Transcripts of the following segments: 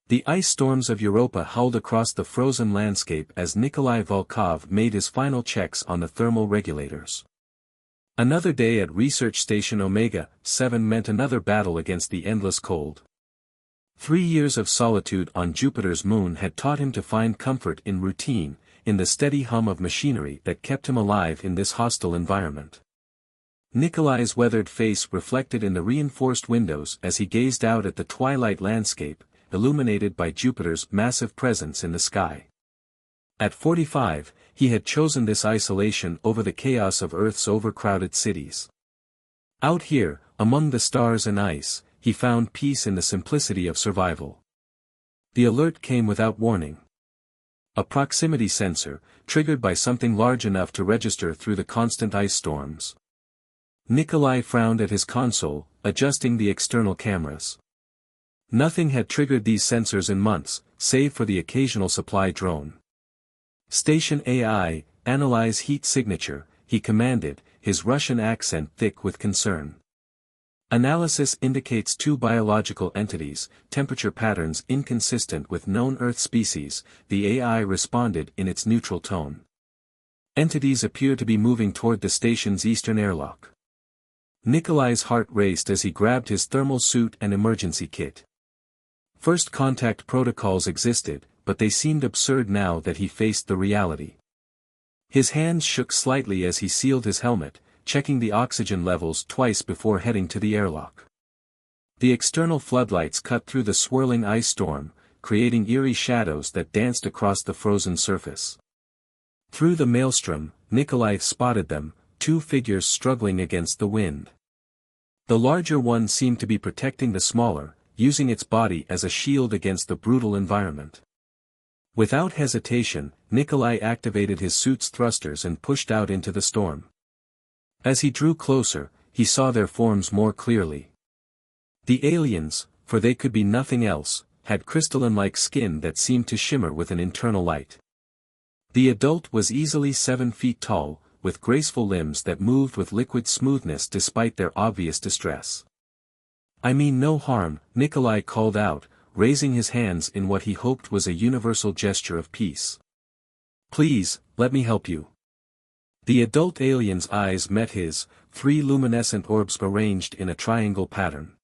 The ice storms of Europa howled across the frozen landscape as Nikolai Volkov made his final checks on the thermal regulators. Another day at Research Station Omega-7 meant another battle against the endless cold. 3 years of solitude on Jupiter's moon had taught him to find comfort in routine, in the steady hum of machinery that kept him alive in this hostile environment. Nikolai's weathered face reflected in the reinforced windows as he gazed out at the twilight landscape, illuminated by Jupiter's massive presence in the sky. At 45, he had chosen this isolation over the chaos of Earth's overcrowded cities. Out here, among the stars and ice, he found peace in the simplicity of survival. The alert came without warning. A proximity sensor, triggered by something large enough to register through the constant ice storms. Nikolai frowned at his console, adjusting the external cameras. Nothing had triggered these sensors in months, save for the occasional supply drone. Station AI, analyze heat signature, he commanded, his Russian accent thick with concern. Analysis indicates 2 biological entities, temperature patterns inconsistent with known Earth species, the AI responded in its neutral tone. Entities appear to be moving toward the station's eastern airlock. Nikolai's heart raced as he grabbed his thermal suit and emergency kit. First contact protocols existed, but they seemed absurd now that he faced the reality. His hands shook slightly as he sealed his helmet, checking the oxygen levels twice before heading to the airlock. The external floodlights cut through the swirling ice storm, creating eerie shadows that danced across the frozen surface. Through the maelstrom, Nikolai spotted them, 2 figures struggling against the wind. The larger one seemed to be protecting the smaller, using its body as a shield against the brutal environment. Without hesitation, Nikolai activated his suit's thrusters and pushed out into the storm. As he drew closer, he saw their forms more clearly. The aliens, for they could be nothing else, had crystalline-like skin that seemed to shimmer with an internal light. The adult was easily 7 feet tall, with graceful limbs that moved with liquid smoothness despite their obvious distress. "I mean no harm," Nikolai called out, raising his hands in what he hoped was a universal gesture of peace. "Please, let me help you." The adult alien's eyes met his, 3 luminescent orbs arranged in a triangle pattern.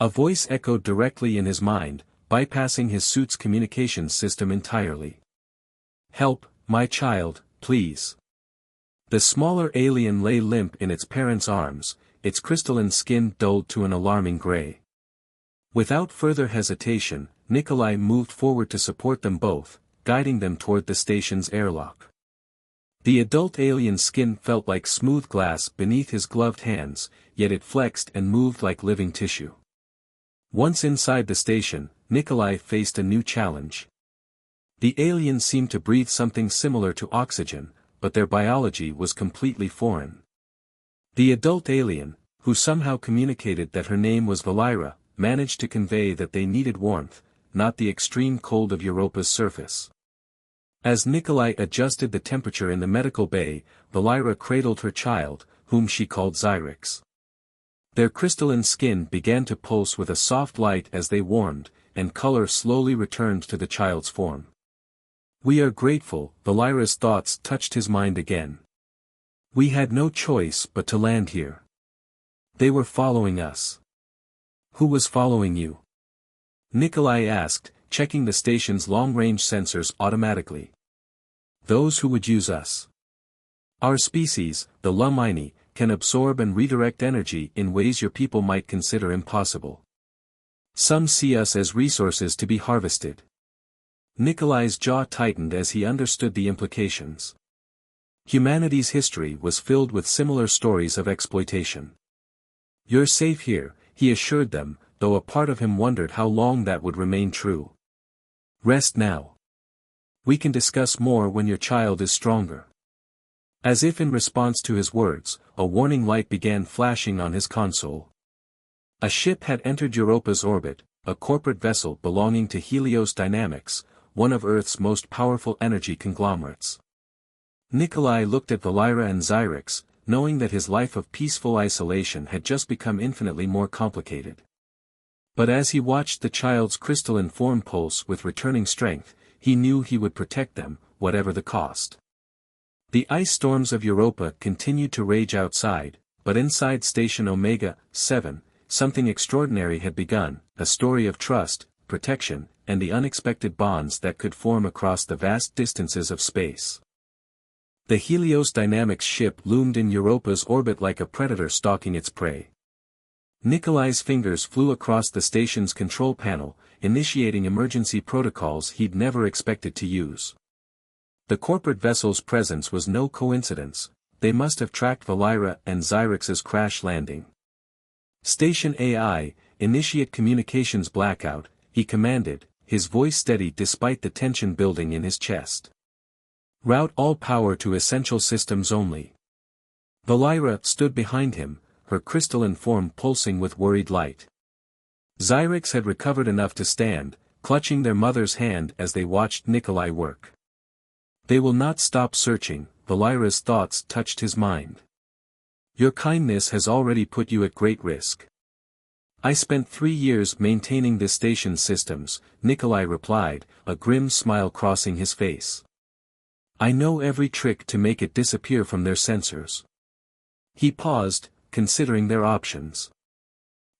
A voice echoed directly in his mind, bypassing his suit's communications system entirely. "Help, my child, please." The smaller alien lay limp in its parent's arms, its crystalline skin dulled to an alarming gray. Without further hesitation, Nikolai moved forward to support them both, guiding them toward the station's airlock. The adult alien's skin felt like smooth glass beneath his gloved hands, yet it flexed and moved like living tissue. Once inside the station, Nikolai faced a new challenge. The aliens seemed to breathe something similar to oxygen, but their biology was completely foreign. The adult alien, who somehow communicated that her name was Valira, managed to convey that they needed warmth, not the extreme cold of Europa's surface. As Nikolai adjusted the temperature in the medical bay, Valira cradled her child, whom she called Xyrix. Their crystalline skin began to pulse with a soft light as they warmed, and color slowly returned to the child's form. "We are grateful," Valira's thoughts touched his mind again. "We had no choice but to land here. They were following us." "Who was following you?" Nikolai asked, checking the station's long-range sensors automatically. "Those who would use us. Our species, the Lumini, can absorb and redirect energy in ways your people might consider impossible. Some see us as resources to be harvested." Nikolai's jaw tightened as he understood the implications. Humanity's history was filled with similar stories of exploitation. "You're safe here," he assured them, though a part of him wondered how long that would remain true. "Rest now. We can discuss more when your child is stronger." As if in response to his words, a warning light began flashing on his console. A ship had entered Europa's orbit, a corporate vessel belonging to Helios Dynamics, one of Earth's most powerful energy conglomerates. Nikolai looked at Valira and Xyrix, knowing that his life of peaceful isolation had just become infinitely more complicated. But as he watched the child's crystalline form pulse with returning strength, he knew he would protect them, whatever the cost. The ice storms of Europa continued to rage outside, but inside Station Omega-7, something extraordinary had begun, a story of trust, protection, and the unexpected bonds that could form across the vast distances of space. The Helios Dynamics ship loomed in Europa's orbit like a predator stalking its prey. Nikolai's fingers flew across the station's control panel, initiating emergency protocols he'd never expected to use. The corporate vessel's presence was no coincidence, they must have tracked Valira and Xyrix's crash landing. Station AI, initiate communications blackout, he commanded, his voice steady despite the tension building in his chest. Route all power to essential systems only. Valira stood behind him, her crystalline form pulsing with worried light. Xyrix had recovered enough to stand, clutching their mother's hand as they watched Nikolai work. They will not stop searching, Valira's thoughts touched his mind. Your kindness has already put you at great risk. I spent 3 years maintaining this station's systems, Nikolai replied, a grim smile crossing his face. I know every trick to make it disappear from their sensors. He paused, considering their options.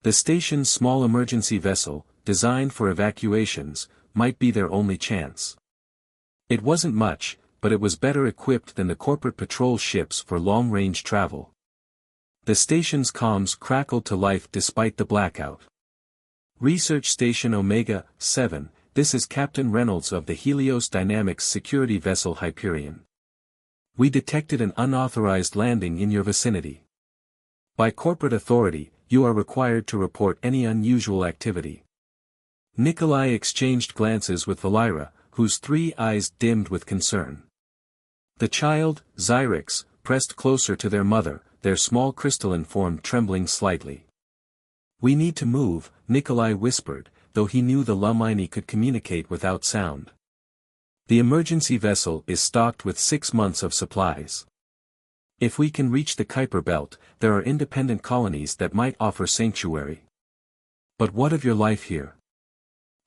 The station's small emergency vessel, designed for evacuations, might be their only chance. It wasn't much, but it was better equipped than the corporate patrol ships for long-range travel. The station's comms crackled to life despite the blackout. Research Station Omega-7, this is Captain Reynolds of the Helios Dynamics security vessel Hyperion. We detected an unauthorized landing in your vicinity. By corporate authority, you are required to report any unusual activity. Nikolai exchanged glances with Valira, whose 3 eyes dimmed with concern. The child, Xyrix, pressed closer to their mother, their small crystalline form trembling slightly. We need to move, Nikolai whispered, though he knew the Lumini could communicate without sound. The emergency vessel is stocked with 6 months of supplies. If we can reach the Kuiper Belt, there are independent colonies that might offer sanctuary. But what of your life here?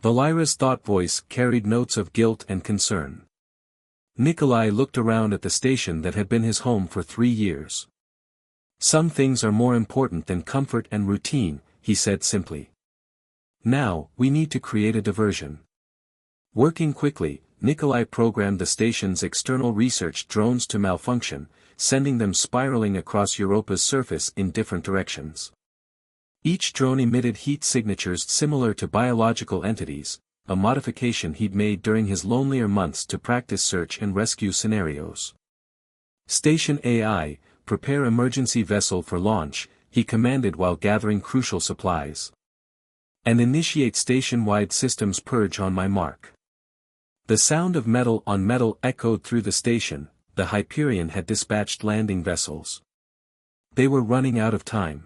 Valira's thought voice carried notes of guilt and concern. Nikolai looked around at the station that had been his home for 3 years. Some things are more important than comfort and routine, he said simply. Now, we need to create a diversion. Working quickly, Nikolai programmed the station's external research drones to malfunction, sending them spiraling across Europa's surface in different directions. Each drone emitted heat signatures similar to biological entities, a modification he'd made during his lonelier months to practice search and rescue scenarios. Station AI, prepare emergency vessel for launch, he commanded while gathering crucial supplies. And initiate station-wide systems purge on my mark. The sound of metal on metal echoed through the station. The Hyperion had dispatched landing vessels. They were running out of time.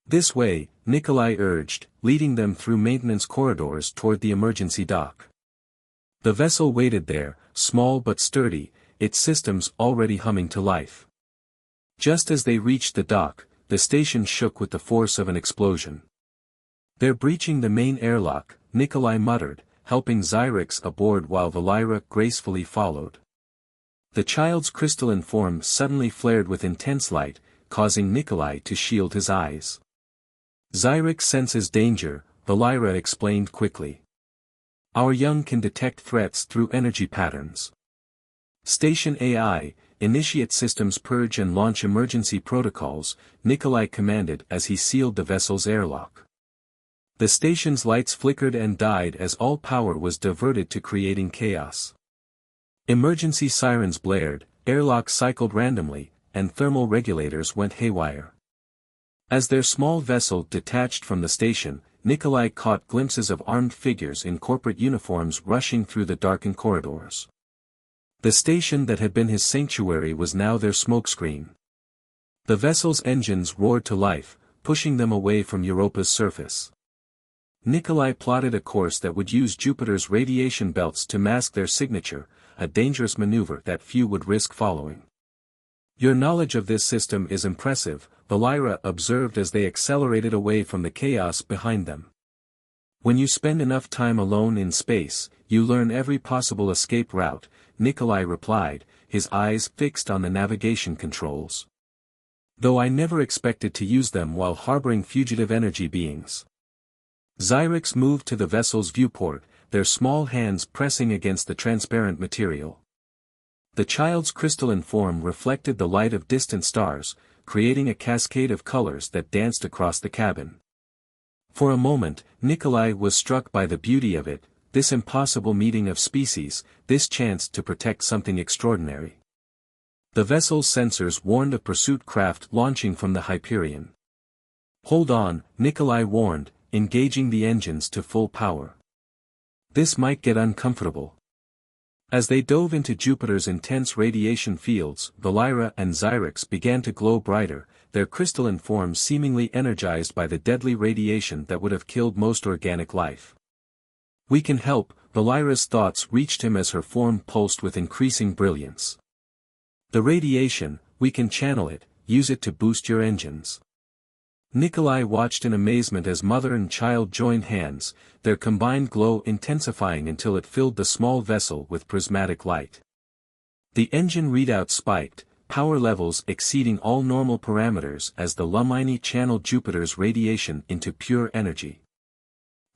This way, Nikolai urged, leading them through maintenance corridors toward the emergency dock. The vessel waited there, small but sturdy, its systems already humming to life. Just as they reached the dock, the station shook with the force of an explosion. They're breaching the main airlock, Nikolai muttered, helping Xyrix aboard while Valira gracefully followed. The child's crystalline form suddenly flared with intense light, causing Nikolai to shield his eyes. Xyrix senses danger, Valira explained quickly. Our young can detect threats through energy patterns. Station AI, initiate systems purge and launch emergency protocols, Nikolai commanded as he sealed the vessel's airlock. The station's lights flickered and died as all power was diverted to creating chaos. Emergency sirens blared, airlocks cycled randomly, and thermal regulators went haywire. As their small vessel detached from the station, Nikolai caught glimpses of armed figures in corporate uniforms rushing through the darkened corridors. The station that had been his sanctuary was now their smokescreen. The vessel's engines roared to life, pushing them away from Europa's surface. Nikolai plotted a course that would use Jupiter's radiation belts to mask their signature, a dangerous maneuver that few would risk following. Your knowledge of this system is impressive, Valira observed as they accelerated away from the chaos behind them. When you spend enough time alone in space, you learn every possible escape route, Nikolai replied, his eyes fixed on the navigation controls. Though I never expected to use them while harboring fugitive energy beings. Xyrix moved to the vessel's viewport, their small hands pressing against the transparent material. The child's crystalline form reflected the light of distant stars, creating a cascade of colors that danced across the cabin. For a moment, Nikolai was struck by the beauty of it, this impossible meeting of species, this chance to protect something extraordinary. The vessel's sensors warned a pursuit craft launching from the Hyperion. Hold on, Nikolai warned, engaging the engines to full power. This might get uncomfortable. As they dove into Jupiter's intense radiation fields, Valira and Xyrix began to glow brighter, their crystalline forms seemingly energized by the deadly radiation that would have killed most organic life. We can help, Valira's thoughts reached him as her form pulsed with increasing brilliance. The radiation, we can channel it, use it to boost your engines. Nikolai watched in amazement as mother and child joined hands, their combined glow intensifying until it filled the small vessel with prismatic light. The engine readout spiked, power levels exceeding all normal parameters as the Lumini channeled Jupiter's radiation into pure energy.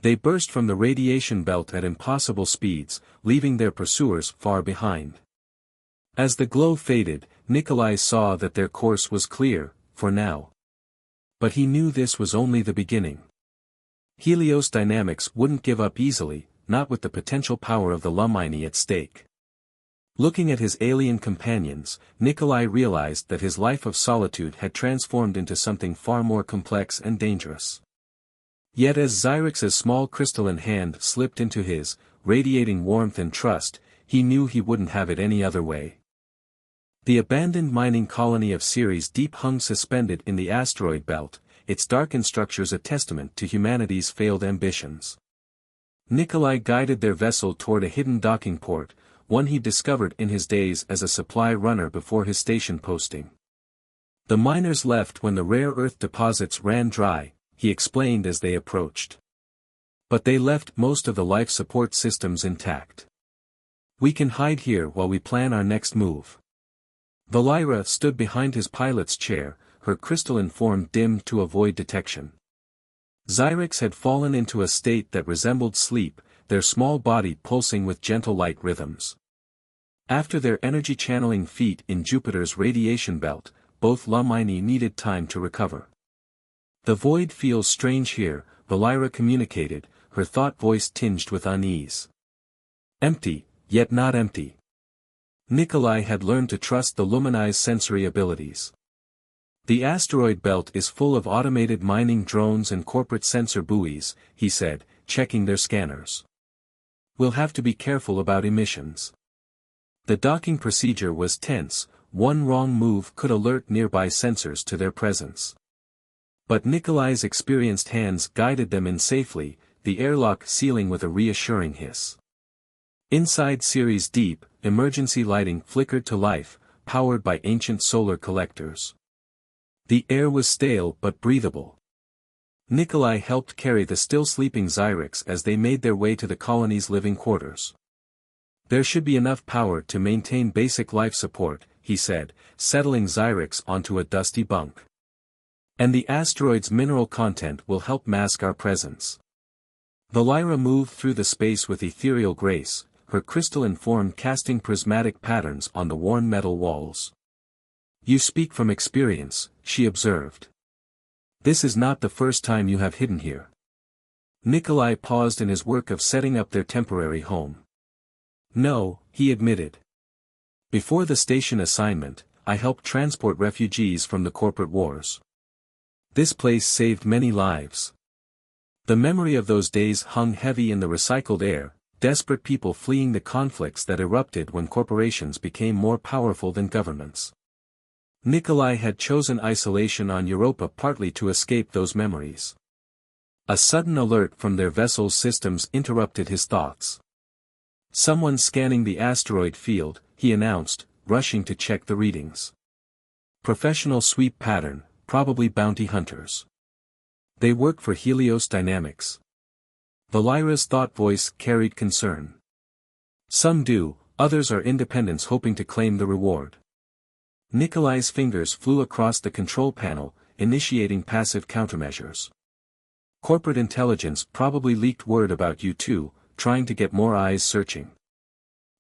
They burst from the radiation belt at impossible speeds, leaving their pursuers far behind. As the glow faded, Nikolai saw that their course was clear, for now. But he knew this was only the beginning. Helios dynamics wouldn't give up easily, not with the potential power of the Lumini at stake. Looking at his alien companions, Nikolai realized that his life of solitude had transformed into something far more complex and dangerous. Yet as Xyrix's small crystalline hand slipped into his, radiating warmth and trust, he knew he wouldn't have it any other way. The abandoned mining colony of Ceres Deep hung suspended in the asteroid belt, its darkened structures a testament to humanity's failed ambitions. Nikolai guided their vessel toward a hidden docking port, one he discovered in his days as a supply runner before his station posting. The miners left when the rare earth deposits ran dry, he explained as they approached. But they left most of the life support systems intact. We can hide here while we plan our next move. Valira stood behind his pilot's chair, her crystalline form dimmed to avoid detection. Xyrix had fallen into a state that resembled sleep, their small body pulsing with gentle light rhythms. After their energy-channeling feat in Jupiter's radiation belt, both Lumini needed time to recover. The void feels strange here, Valira communicated, her thought voice tinged with unease. Empty, yet not empty. Nikolai had learned to trust the Lumini's sensory abilities. The asteroid belt is full of automated mining drones and corporate sensor buoys, he said, checking their scanners. We'll have to be careful about emissions. The docking procedure was tense, one wrong move could alert nearby sensors to their presence. But Nikolai's experienced hands guided them in safely, the airlock sealing with a reassuring hiss. Inside Ceres Deep, emergency lighting flickered to life, powered by ancient solar collectors. The air was stale but breathable. Nikolai helped carry the still sleeping Xyrix as they made their way to the colony's living quarters. There should be enough power to maintain basic life support, he said, settling Xyrix onto a dusty bunk. And the asteroid's mineral content will help mask our presence. Valira moved through the space with ethereal grace, her crystalline form casting prismatic patterns on the worn metal walls. You speak from experience, she observed. This is not the first time you have hidden here. Nikolai paused in his work of setting up their temporary home. No, he admitted. Before the station assignment, I helped transport refugees from the corporate wars. This place saved many lives. The memory of those days hung heavy in the recycled air, desperate people fleeing the conflicts that erupted when corporations became more powerful than governments. Nikolai had chosen isolation on Europa partly to escape those memories. A sudden alert from their vessel's systems interrupted his thoughts. Someone scanning the asteroid field, he announced, rushing to check the readings. Professional sweep pattern, probably bounty hunters. They work for Helios Dynamics. Valira's thought voice carried concern. Some do, others are independents hoping to claim the reward. Nikolai's fingers flew across the control panel, initiating passive countermeasures. Corporate intelligence probably leaked word about you too, trying to get more eyes searching.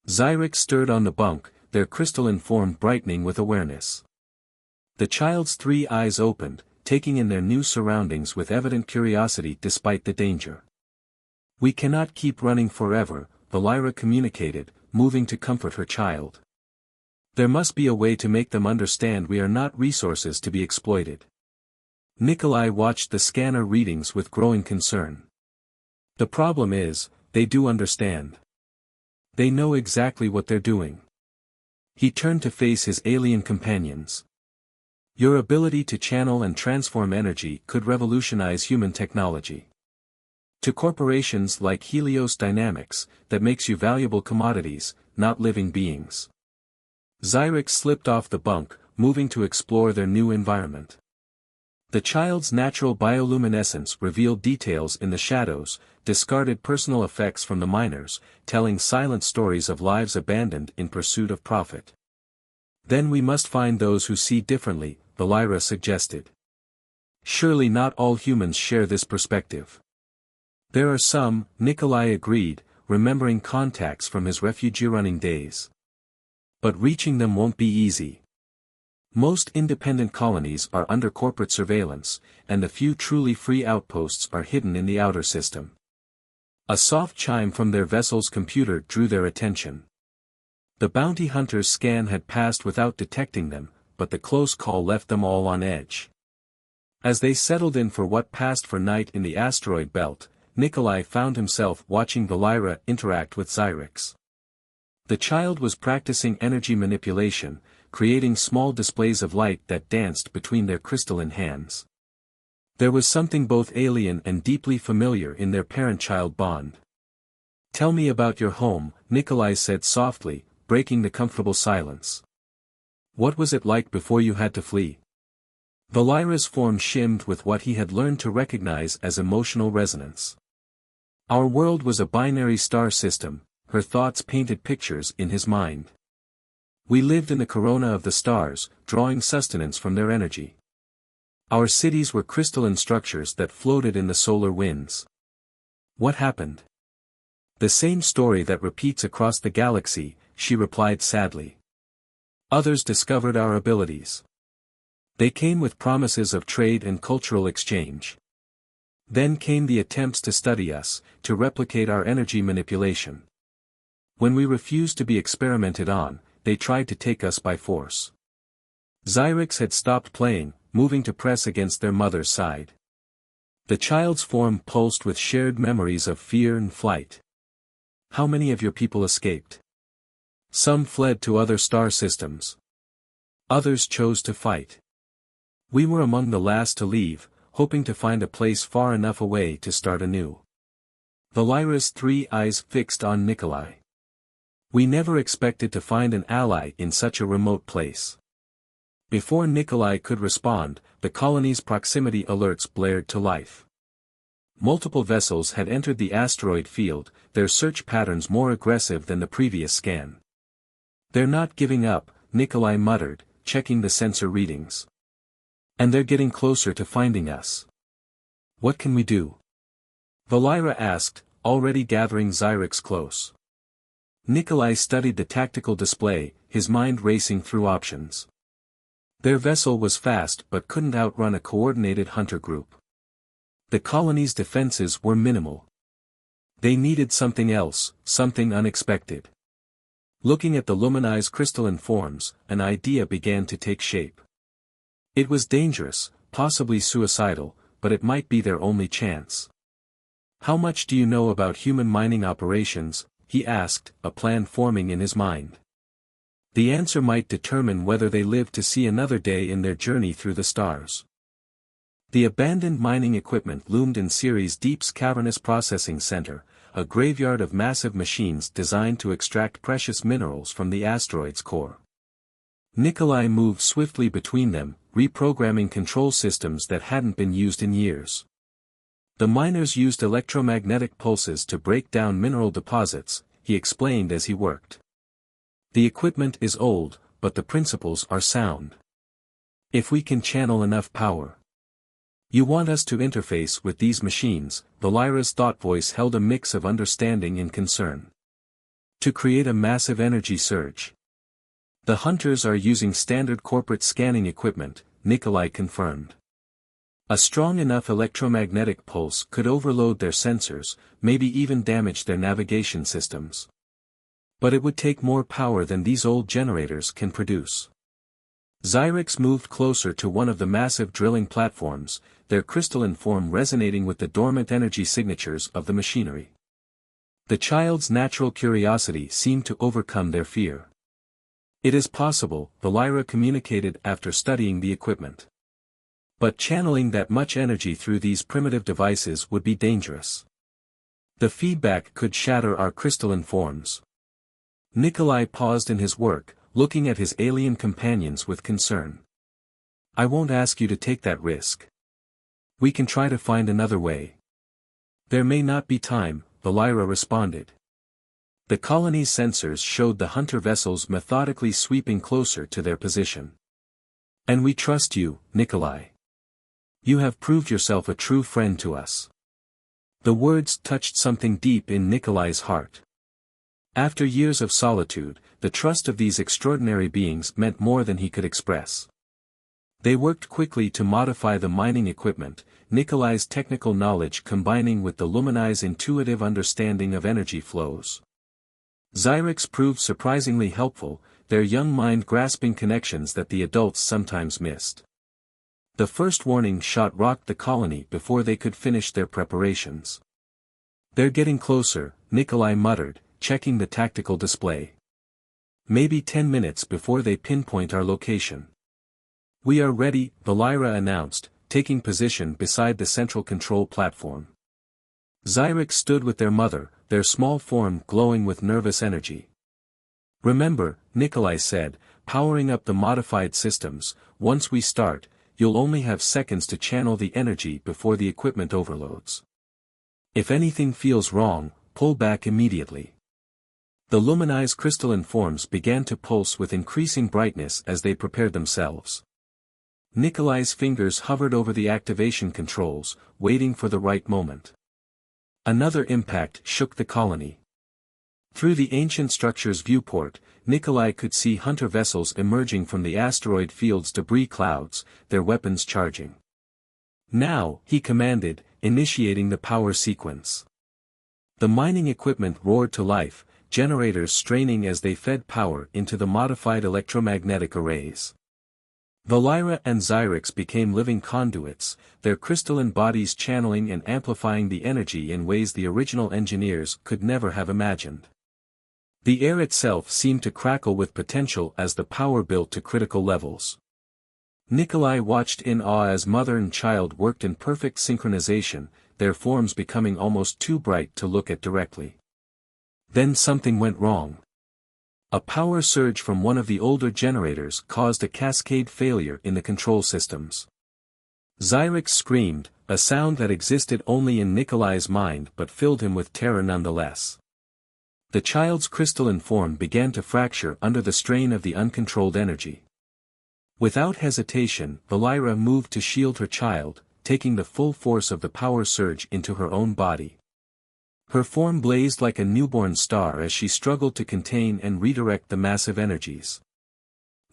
Zyrex stirred on the bunk, their crystalline form brightening with awareness. The child's 3 eyes opened, taking in their new surroundings with evident curiosity despite the danger. We cannot keep running forever, Valira communicated, moving to comfort her child. There must be a way to make them understand we are not resources to be exploited. Nikolai watched the scanner readings with growing concern. The problem is, they do understand. They know exactly what they're doing. He turned to face his alien companions. Your ability to channel and transform energy could revolutionize human technology. To corporations like Helios Dynamics, that makes you valuable commodities, not living beings. Zyrex slipped off the bunk, moving to explore their new environment. The child's natural bioluminescence revealed details in the shadows, discarded personal effects from the miners, telling silent stories of lives abandoned in pursuit of profit. Then we must find those who see differently, Valira suggested. Surely not all humans share this perspective. There are some, Nikolai agreed, remembering contacts from his refugee-running days. But reaching them won't be easy. Most independent colonies are under corporate surveillance, and the few truly free outposts are hidden in the outer system. A soft chime from their vessel's computer drew their attention. The bounty hunter's scan had passed without detecting them, but the close call left them all on edge. As they settled in for what passed for night in the asteroid belt, Nikolai found himself watching Valira interact with Zyrex. The child was practicing energy manipulation, creating small displays of light that danced between their crystalline hands. There was something both alien and deeply familiar in their parent-child bond. Tell me about your home, Nikolai said softly, breaking the comfortable silence. What was it like before you had to flee? Valira's form shimmed with what he had learned to recognize as emotional resonance. Our world was a binary star system, her thoughts painted pictures in his mind. We lived in the corona of the stars, drawing sustenance from their energy. Our cities were crystalline structures that floated in the solar winds. What happened? The same story that repeats across the galaxy, she replied sadly. Others discovered our abilities. They came with promises of trade and cultural exchange. Then came the attempts to study us, to replicate our energy manipulation. When we refused to be experimented on, they tried to take us by force. Zyrex had stopped playing, moving to press against their mother's side. The child's form pulsed with shared memories of fear and flight. How many of your people escaped? Some fled to other star systems. Others chose to fight. We were among the last to leave, hoping to find a place far enough away to start anew. Valira's 3 eyes fixed on Nikolai. We never expected to find an ally in such a remote place. Before Nikolai could respond, the colony's proximity alerts blared to life. Multiple vessels had entered the asteroid field, their search patterns more aggressive than the previous scan. They're not giving up, Nikolai muttered, checking the sensor readings. And they're getting closer to finding us. What can we do? Valira asked, already gathering Zyrex close. Nikolai studied the tactical display, his mind racing through options. Their vessel was fast but couldn't outrun a coordinated hunter group. The colony's defenses were minimal. They needed something else, something unexpected. Looking at the luminized crystalline forms, an idea began to take shape. It was dangerous, possibly suicidal, but it might be their only chance. How much do you know about human mining operations? He asked, a plan forming in his mind. The answer might determine whether they lived to see another day in their journey through the stars. The abandoned mining equipment loomed in Ceres' Deep's cavernous processing center, a graveyard of massive machines designed to extract precious minerals from the asteroid's core. Nikolai moved swiftly between them, reprogramming control systems that hadn't been used in years. The miners used electromagnetic pulses to break down mineral deposits, he explained as he worked. The equipment is old, but the principles are sound. If we can channel enough power. You want us to interface with these machines, Valira's thought voice held a mix of understanding and concern. To create a massive energy surge. The hunters are using standard corporate scanning equipment, Nikolai confirmed. A strong enough electromagnetic pulse could overload their sensors, maybe even damage their navigation systems. But it would take more power than these old generators can produce. Xyrix moved closer to one of the massive drilling platforms, their crystalline form resonating with the dormant energy signatures of the machinery. The child's natural curiosity seemed to overcome their fear. It is possible, Valira communicated after studying the equipment. But channeling that much energy through these primitive devices would be dangerous. The feedback could shatter our crystalline forms. Nikolai paused in his work, looking at his alien companions with concern. I won't ask you to take that risk. We can try to find another way. There may not be time, Valira responded. The colony's sensors showed the hunter vessels methodically sweeping closer to their position. And we trust you, Nikolai. You have proved yourself a true friend to us. The words touched something deep in Nikolai's heart. After years of solitude, the trust of these extraordinary beings meant more than he could express. They worked quickly to modify the mining equipment, Nikolai's technical knowledge combining with the Luminai's intuitive understanding of energy flows. Xyrix proved surprisingly helpful, their young mind grasping connections that the adults sometimes missed. The first warning shot rocked the colony before they could finish their preparations. They're getting closer, Nikolai muttered, checking the tactical display. Maybe 10 minutes before they pinpoint our location. We are ready, Valira announced, taking position beside the central control platform. Xyrix stood with their mother, their small form glowing with nervous energy. Remember, Nikolai said, powering up the modified systems, once we start, you'll only have seconds to channel the energy before the equipment overloads. If anything feels wrong, pull back immediately. The Luminai's crystalline forms began to pulse with increasing brightness as they prepared themselves. Nikolai's fingers hovered over the activation controls, waiting for the right moment. Another impact shook the colony. Through the ancient structure's viewport, Nikolai could see hunter vessels emerging from the asteroid field's debris clouds, their weapons charging. Now, he commanded, initiating the power sequence. The mining equipment roared to life, generators straining as they fed power into the modified electromagnetic arrays. Valira and Xyrix became living conduits, their crystalline bodies channeling and amplifying the energy in ways the original engineers could never have imagined. The air itself seemed to crackle with potential as the power built to critical levels. Nikolai watched in awe as mother and child worked in perfect synchronization, their forms becoming almost too bright to look at directly. Then something went wrong. A power surge from one of the older generators caused a cascade failure in the control systems. Xyrix screamed, a sound that existed only in Nikolai's mind but filled him with terror nonetheless. The child's crystalline form began to fracture under the strain of the uncontrolled energy. Without hesitation, Valira moved to shield her child, taking the full force of the power surge into her own body. Her form blazed like a newborn star as she struggled to contain and redirect the massive energies.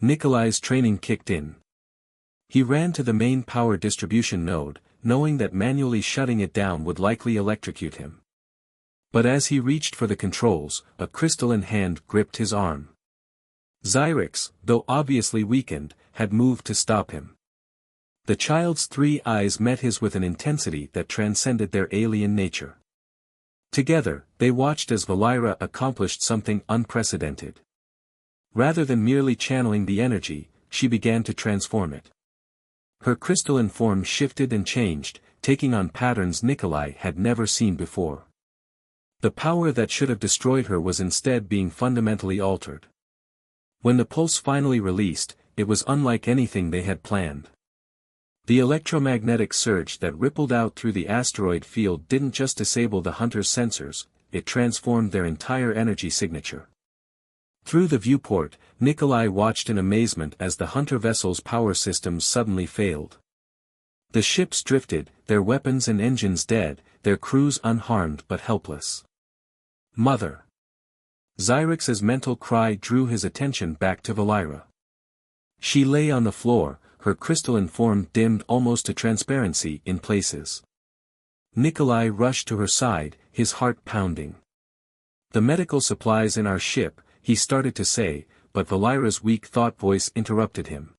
Nikolai's training kicked in. He ran to the main power distribution node, knowing that manually shutting it down would likely electrocute him. But as he reached for the controls, a crystalline hand gripped his arm. Xyrix, though obviously weakened, had moved to stop him. The child's 3 eyes met his with an intensity that transcended their alien nature. Together, they watched as Valira accomplished something unprecedented. Rather than merely channeling the energy, she began to transform it. Her crystalline form shifted and changed, taking on patterns Nikolai had never seen before. The power that should have destroyed her was instead being fundamentally altered. When the pulse finally released, it was unlike anything they had planned. The electromagnetic surge that rippled out through the asteroid field didn't just disable the hunter's sensors, it transformed their entire energy signature. Through the viewport, Nikolai watched in amazement as the hunter vessel's power systems suddenly failed. The ships drifted, their weapons and engines dead, their crews unharmed but helpless. Mother! Xyrix's mental cry drew his attention back to Valira. She lay on the floor, her crystalline form dimmed almost to transparency in places. Nikolai rushed to her side, his heart pounding. "The medical supplies in our ship," he started to say, but Valira's weak thought voice interrupted him.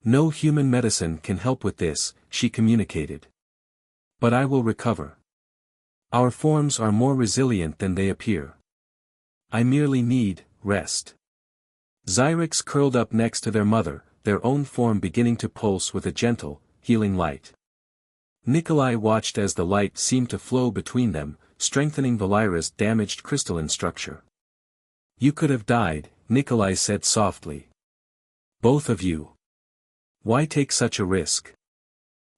"No human medicine can help with this," she communicated. "But I will recover. Our forms are more resilient than they appear. I merely need rest." Xyrix curled up next to their mother, their own form beginning to pulse with a gentle, healing light. Nikolai watched as the light seemed to flow between them, strengthening Valira's damaged crystalline structure. "You could have died," Nikolai said softly. "Both of you. Why take such a risk?"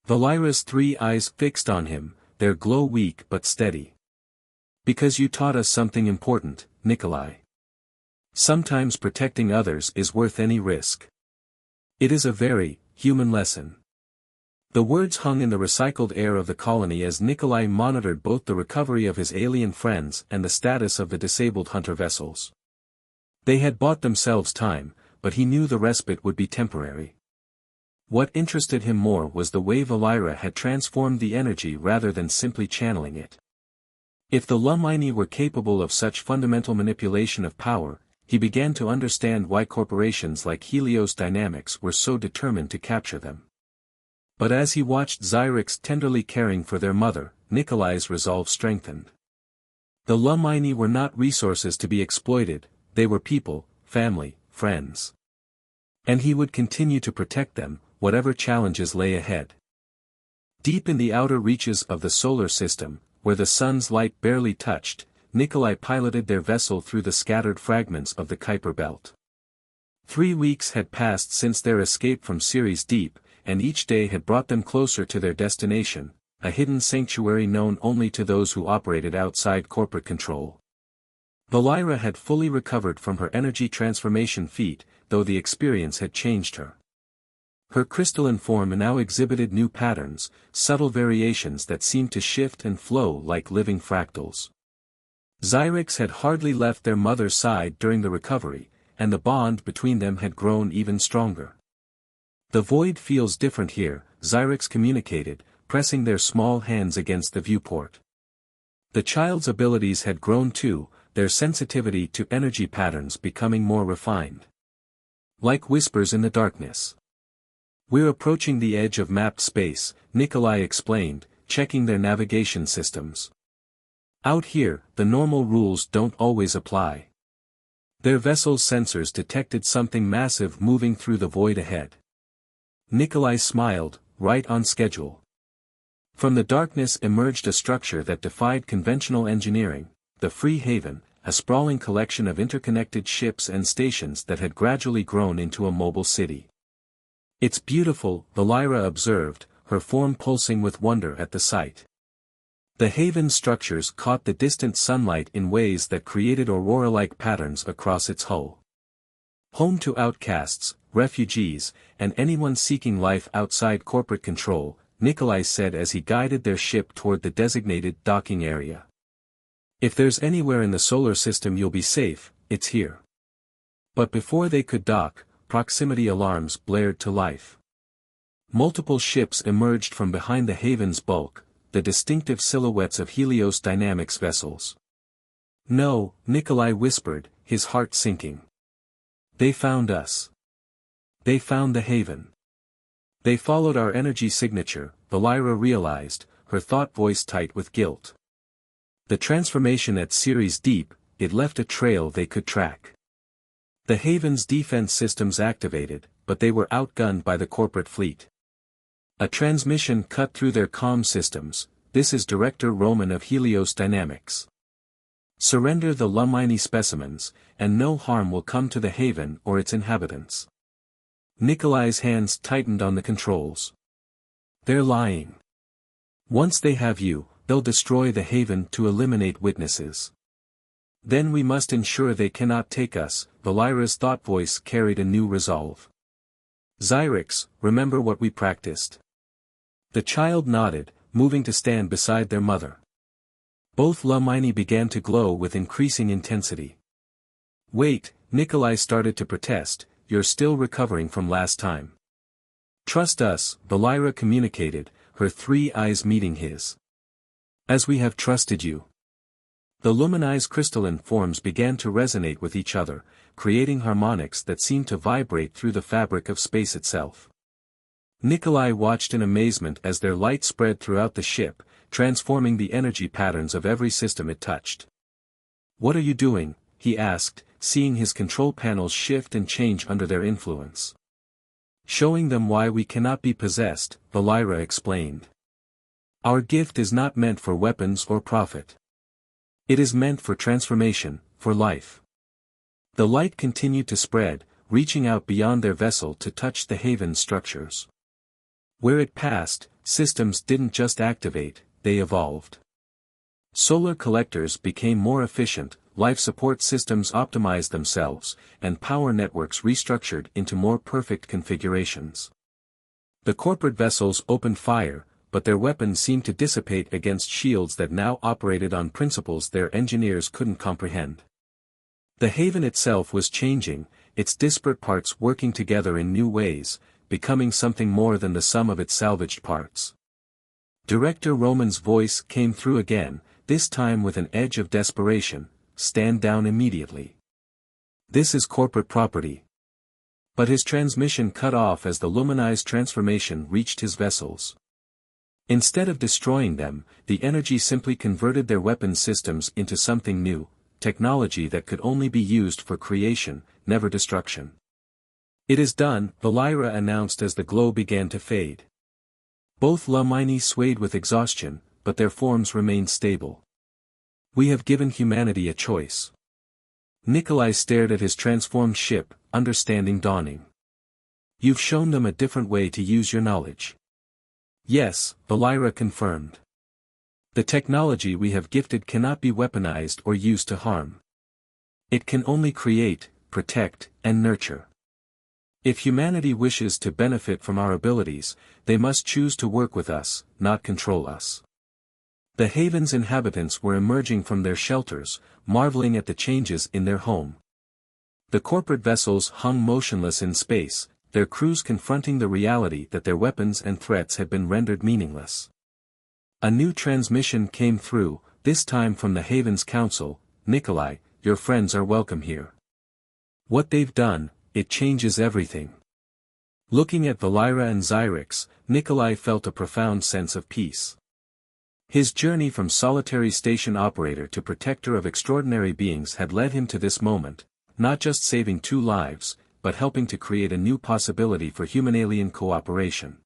Valira's 3 eyes fixed on him, their glow weak but steady. "Because you taught us something important, Nikolai. Sometimes protecting others is worth any risk. It is a very human lesson." The words hung in the recycled air of the colony as Nikolai monitored both the recovery of his alien friends and the status of the disabled hunter vessels. They had bought themselves time, but he knew the respite would be temporary. What interested him more was the way Valira had transformed the energy rather than simply channeling it. If the Lumini were capable of such fundamental manipulation of power, he began to understand why corporations like Helios Dynamics were so determined to capture them. But as he watched Xyrix tenderly caring for their mother, Nikolai's resolve strengthened. The Lumini were not resources to be exploited, they were people, family, friends. And he would continue to protect them, whatever challenges lay ahead. Deep in the outer reaches of the solar system, where the sun's light barely touched, Nikolai piloted their vessel through the scattered fragments of the Kuiper belt. 3 weeks had passed since their escape from Ceres Deep, and each day had brought them closer to their destination, a hidden sanctuary known only to those who operated outside corporate control. Valira had fully recovered from her energy transformation feat, though the experience had changed her. Her crystalline form now exhibited new patterns, subtle variations that seemed to shift and flow like living fractals. Xyrix had hardly left their mother's side during the recovery, and the bond between them had grown even stronger. "The void feels different here," Xyrix communicated, pressing their small hands against the viewport. The child's abilities had grown too, their sensitivity to energy patterns becoming more refined. "Like whispers in the darkness. We're approaching the edge of mapped space," Nikolai explained, checking their navigation systems. "Out here, the normal rules don't always apply." Their vessel's sensors detected something massive moving through the void ahead. Nikolai smiled, right on schedule. From the darkness emerged a structure that defied conventional engineering, the Free Haven, a sprawling collection of interconnected ships and stations that had gradually grown into a mobile city. "It's beautiful," Valira observed, her form pulsing with wonder at the sight. The Haven's structures caught the distant sunlight in ways that created aurora-like patterns across its hull. Home to outcasts, refugees, and anyone seeking life outside corporate control, Nikolai said as he guided their ship toward the designated docking area. "If there's anywhere in the solar system you'll be safe, it's here." But before they could dock, proximity alarms blared to life. Multiple ships emerged from behind the Haven's bulk, the distinctive silhouettes of Helios Dynamics vessels. "No," Nikolai whispered, his heart sinking. "They found us. They found the Haven. They followed our energy signature," Valira realized, her thought voice tight with guilt. The transformation at Ceres Deep, it left a trail they could track. The Haven's defense systems activated, but they were outgunned by the corporate fleet. A transmission cut through their comm systems. "This is Director Roman of Helios Dynamics. Surrender the Lumini specimens, and no harm will come to the Haven or its inhabitants." Nikolai's hands tightened on the controls. They're lying. Once they have you, they'll destroy the haven to eliminate witnesses. Then we must ensure they cannot take us. Valira's thought voice carried a new resolve. Xyrix, remember what we practiced? The child nodded, moving to stand beside their mother. Both Hermione began to glow with increasing intensity. Wait, Nikolai started to protest, you're still recovering from last time. Trust us, Valira communicated, her 3 eyes meeting his. As we have trusted you. The luminized crystalline forms began to resonate with each other, creating harmonics that seemed to vibrate through the fabric of space itself. Nikolai watched in amazement as their light spread throughout the ship, transforming the energy patterns of every system it touched. What are you doing? He asked, seeing his control panels shift and change under their influence. Showing them why we cannot be possessed, Valira explained. Our gift is not meant for weapons or profit. It is meant for transformation, for life. The light continued to spread, reaching out beyond their vessel to touch the haven's structures. Where it passed, systems didn't just activate, they evolved. Solar collectors became more efficient, life support systems optimized themselves, and power networks restructured into more perfect configurations. The corporate vessels opened fire, but their weapons seemed to dissipate against shields that now operated on principles their engineers couldn't comprehend. The haven itself was changing, its disparate parts working together in new ways, becoming something more than the sum of its salvaged parts. Director Roman's voice came through again, this time with an edge of desperation. Stand down immediately. This is corporate property. But his transmission cut off as the luminized transformation reached his vessels. Instead of destroying them, the energy simply converted their weapon systems into something new, technology that could only be used for creation, never destruction. It is done, Valira announced as the glow began to fade. Both Hermione swayed with exhaustion, but their forms remained stable. We have given humanity a choice. Nikolai stared at his transformed ship, understanding dawning. You've shown them a different way to use your knowledge. Yes, Valira confirmed. The technology we have gifted cannot be weaponized or used to harm. It can only create, protect, and nurture. If humanity wishes to benefit from our abilities, they must choose to work with us, not control us. The haven's inhabitants were emerging from their shelters, marveling at the changes in their home. The corporate vessels hung motionless in space, their crews confronting the reality that their weapons and threats had been rendered meaningless. A new transmission came through, this time from the haven's council. Nikolai, your friends are welcome here. What they've done, it changes everything. Looking at Valira and Xyrix, Nikolai felt a profound sense of peace. His journey from solitary station operator to protector of extraordinary beings had led him to this moment, not just saving 2 lives, but helping to create a new possibility for human-alien cooperation.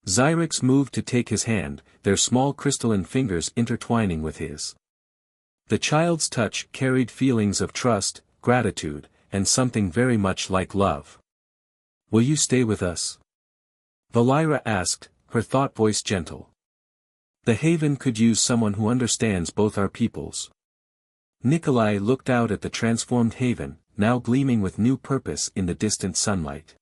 Xyrix moved to take his hand, their small crystalline fingers intertwining with his. The child's touch carried feelings of trust, gratitude, and something very much like love. Will you stay with us? Valira asked, her thought voice gentle. The haven could use someone who understands both our peoples. Nikolai looked out at the transformed haven, now gleaming with new purpose in the distant sunlight.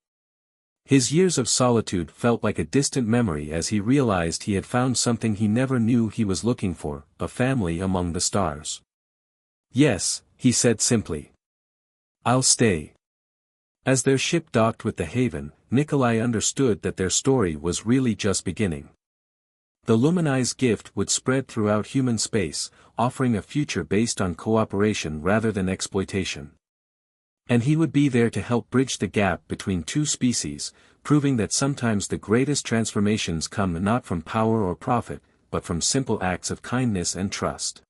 His years of solitude felt like a distant memory as he realized he had found something he never knew he was looking for, a family among the stars. Yes, he said simply. I'll stay. As their ship docked with the haven, Nikolai understood that their story was really just beginning. The luminized gift would spread throughout human space, offering a future based on cooperation rather than exploitation. And he would be there to help bridge the gap between 2 species, proving that sometimes the greatest transformations come not from power or profit, but from simple acts of kindness and trust.